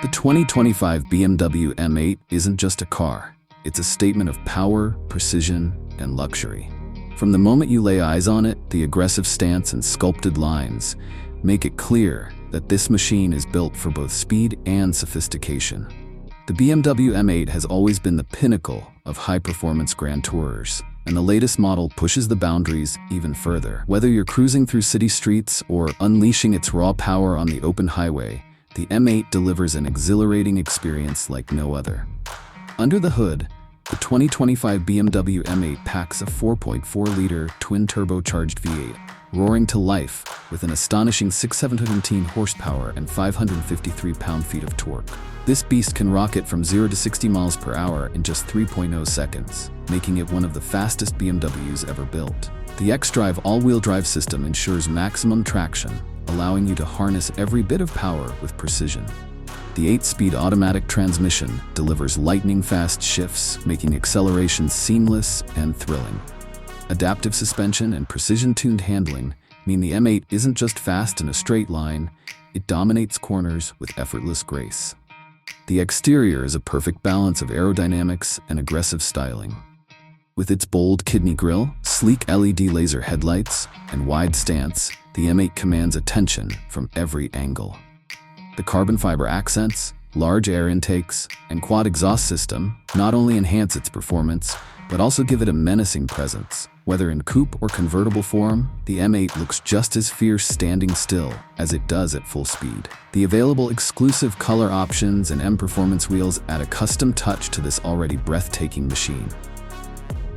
The 2025 BMW M8 isn't just a car. It's a statement of power, precision, and luxury. From the moment you lay eyes on it, the aggressive stance and sculpted lines make it clear that this machine is built for both speed and sophistication. The BMW M8 has always been the pinnacle of high-performance grand tourers, and the latest model pushes the boundaries even further. Whether you're cruising through city streets or unleashing its raw power on the open highway, the M8 delivers an exhilarating experience like no other. Under the hood, the 2025 BMW M8 packs a 4.4-liter twin-turbocharged V8, roaring to life with an astonishing 617 horsepower and 553 pound-feet of torque. This beast can rocket from 0 to 60 miles per hour in just 3.0 seconds, making it one of the fastest BMWs ever built. The xDrive all-wheel drive system ensures maximum traction, allowing you to harness every bit of power with precision. The 8-speed automatic transmission delivers lightning-fast shifts, making acceleration seamless and thrilling. Adaptive suspension and precision-tuned handling mean the M8 isn't just fast in a straight line, it dominates corners with effortless grace. The exterior is a perfect balance of aerodynamics and aggressive styling. With its bold kidney grille, sleek LED laser headlights, and wide stance, the M8 commands attention from every angle. The carbon fiber accents, large air intakes, and quad exhaust system not only enhance its performance, but also give it a menacing presence. Whether in coupe or convertible form, the M8 looks just as fierce standing still as it does at full speed. The available exclusive color options and M Performance wheels add a custom touch to this already breathtaking machine.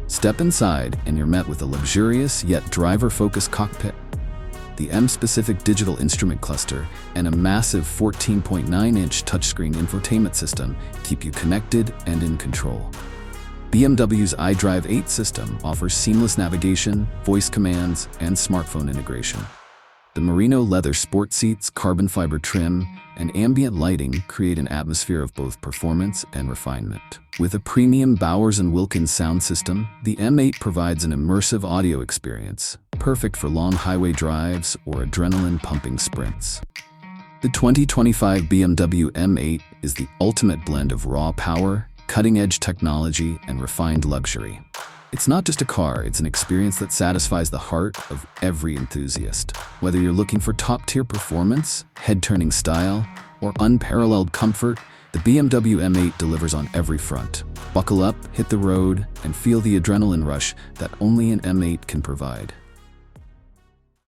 Step inside and you're met with a luxurious yet driver-focused cockpit. The M-specific digital instrument cluster and a massive 14.9-inch touchscreen infotainment system keep you connected and in control. BMW's iDrive 8 system offers seamless navigation, voice commands, and smartphone integration. The merino leather sport seats, carbon fiber trim, and ambient lighting create an atmosphere of both performance and refinement. With a premium Bowers & Wilkins sound system, the M8 provides an immersive audio experience, perfect for long highway drives or adrenaline-pumping sprints. The 2025 BMW M8 is the ultimate blend of raw power, cutting-edge technology, and refined luxury. It's not just a car, it's an experience that satisfies the heart of every enthusiast. Whether you're looking for top-tier performance, head-turning style, or unparalleled comfort, the BMW M8 delivers on every front. Buckle up, hit the road, and feel the adrenaline rush that only an M8 can provide.